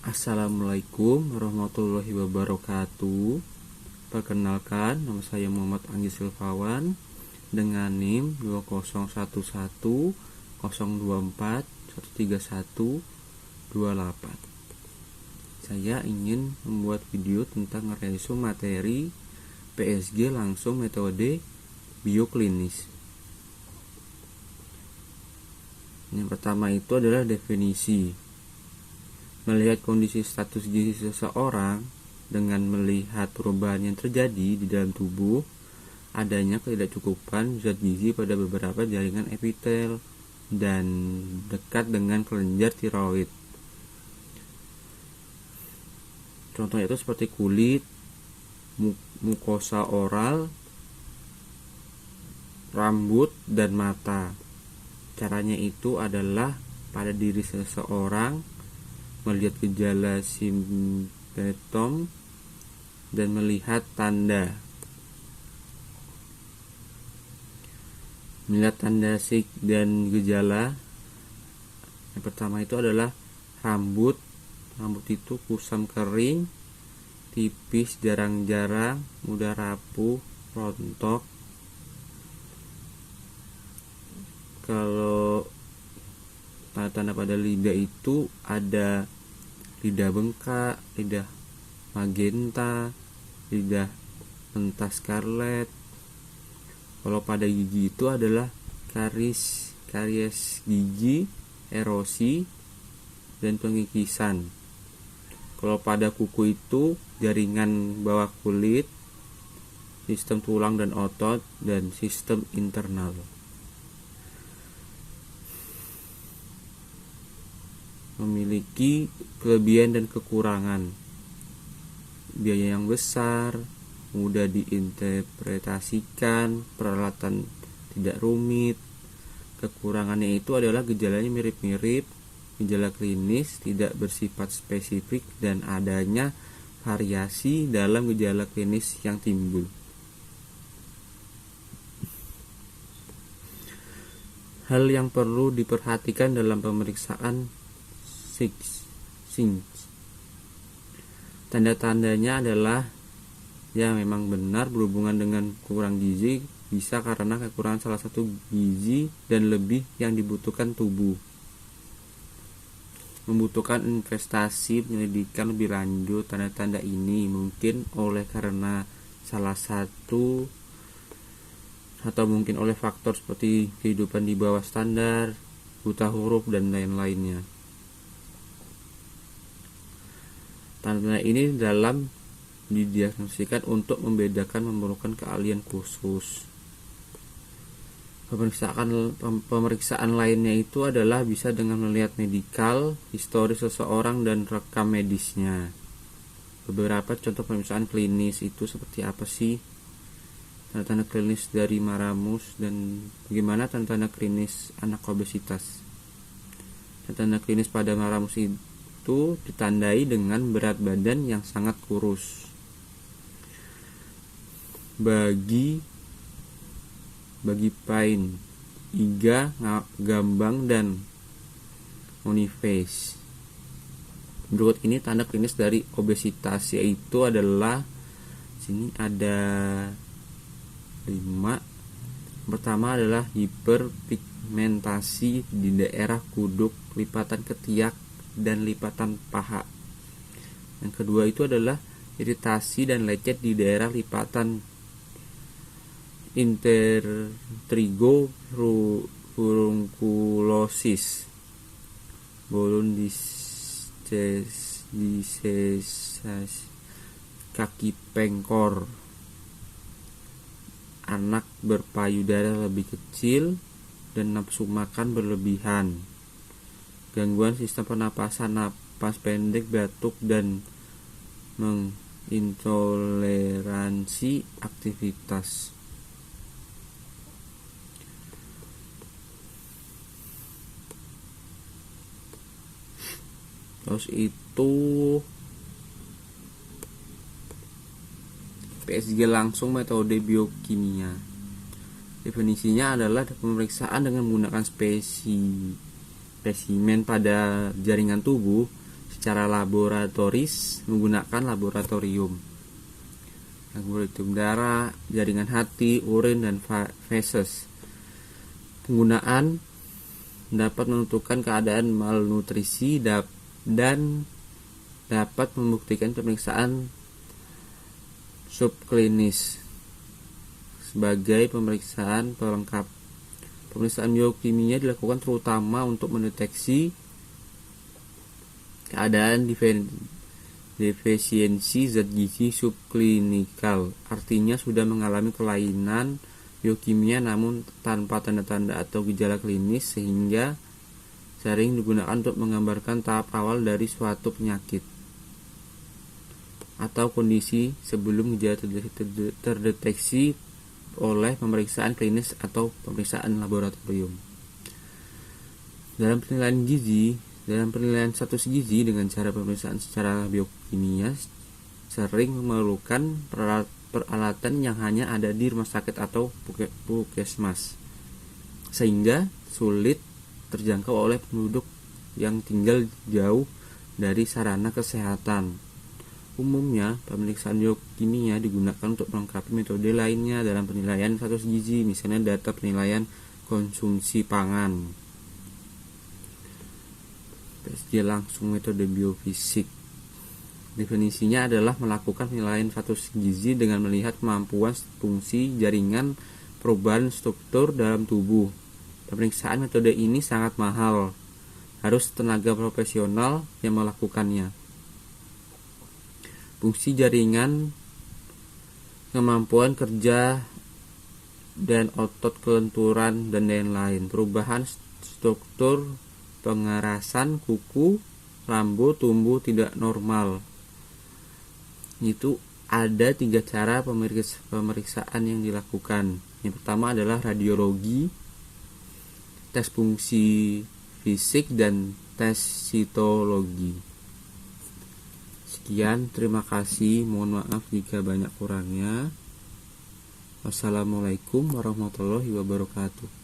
Assalamualaikum warahmatullahi wabarakatuh. Perkenalkan, nama saya Muhammad Anggi Silvawan dengan NIM 2011024131128. Saya ingin membuat video tentang ngeresu materi PSG langsung metode bioklinis. Yang pertama itu adalah definisi. Melihat kondisi status gizi seseorang dengan melihat perubahan yang terjadi di dalam tubuh, adanya ketidakcukupan zat gizi pada beberapa jaringan epitel dan dekat dengan kelenjar tiroid. Contohnya itu seperti kulit, mukosa oral, rambut, dan mata. Caranya itu adalah pada diri seseorang melihat gejala simptom dan melihat tanda. Melihat tanda dan gejala, yang pertama itu adalah rambut. Rambut itu kusam kering, tipis, jarang-jarang, mudah rapuh, rontok. Kalau tanda-tanda pada lidah itu ada lidah bengkak, lidah magenta, lidah mentah scarlet. Kalau pada gigi itu adalah karies gigi, erosi, dan pengikisan. Kalau pada kuku itu jaringan bawah kulit, sistem tulang dan otot, dan sistem internal. Memiliki kelebihan dan kekurangan. Biaya yang besar, mudah diinterpretasikan, peralatan tidak rumit. Kekurangannya itu adalah gejalanya mirip-mirip, gejala klinis tidak bersifat spesifik, dan adanya variasi dalam gejala klinis yang timbul. Hal yang perlu diperhatikan dalam pemeriksaan tanda-tandanya adalah ya memang benar berhubungan dengan kurang gizi, bisa karena kekurangan salah satu gizi dan lebih yang dibutuhkan tubuh. Membutuhkan investasi penyelidikan lebih lanjut. Tanda-tanda ini mungkin oleh karena salah satu atau mungkin oleh faktor seperti kehidupan di bawah standar, buta huruf, dan lain-lainnya. Tanda-tanda ini dalam didiagnosisikan untuk membedakan memerlukan keahlian khusus. Pemeriksaan lainnya itu adalah bisa dengan melihat medikal, histori seseorang, dan rekam medisnya. Beberapa contoh pemeriksaan klinis itu seperti apa sih? Tanda-tanda klinis dari Maramus, dan bagaimana tanda-tanda klinis anak obesitas. Tanda-tanda klinis pada Maramus itu ditandai dengan berat badan yang sangat kurus, bagi pain, iga, gambang, dan moniface. Berikut ini tanda klinis dari obesitas, yaitu adalah sini ada 5. Pertama adalah hiperpigmentasi di daerah kuduk, lipatan ketiak, dan lipatan paha. Yang kedua itu adalah iritasi dan lecet di daerah lipatan intertrigo furunculosis, bolon disesasi, kaki pengkor, anak berpayudara lebih kecil, dan nafsu makan berlebihan. Gangguan sistem pernapasan, napas pendek, batuk, dan mengintoleransi aktivitas. Terus itu PSG langsung metode biokimia. Definisinya adalah pemeriksaan dengan menggunakan spesimen pada jaringan tubuh secara laboratoris menggunakan laboratorium darah, jaringan hati, urin, dan feses. Penggunaan dapat menentukan keadaan malnutrisi dan dapat membuktikan pemeriksaan subklinis sebagai pemeriksaan pelengkap. Pemeriksaan biokimia dilakukan terutama untuk mendeteksi keadaan defisiensi zat gizi subklinikal, artinya sudah mengalami kelainan biokimia namun tanpa tanda-tanda atau gejala klinis, sehingga sering digunakan untuk menggambarkan tahap awal dari suatu penyakit atau kondisi sebelum gejala terdeteksi oleh pemeriksaan klinis atau pemeriksaan laboratorium. Dalam penilaian status gizi dengan cara pemeriksaan secara biokimia sering memerlukan peralatan yang hanya ada di rumah sakit atau puskesmas, sehingga sulit terjangkau oleh penduduk yang tinggal jauh dari sarana kesehatan. Umumnya, pemeriksaan biokimia digunakan untuk melengkapi metode lainnya dalam penilaian status gizi, misalnya data penilaian konsumsi pangan. PSG langsung metode biofisik. Definisinya adalah melakukan penilaian status gizi dengan melihat kemampuan fungsi jaringan perubahan struktur dalam tubuh. Pemeriksaan metode ini sangat mahal. Harus tenaga profesional yang melakukannya. Fungsi jaringan, kemampuan kerja dan otot kelenturan dan lain-lain. Perubahan struktur pengerasan kuku, rambut tumbuh tidak normal. Itu ada 3 cara pemeriksaan yang dilakukan. Yang pertama adalah radiologi, tes fungsi fisik, dan tes sitologi. Sekian, terima kasih. Mohon maaf jika banyak kurangnya. Wassalamualaikum warahmatullahi wabarakatuh.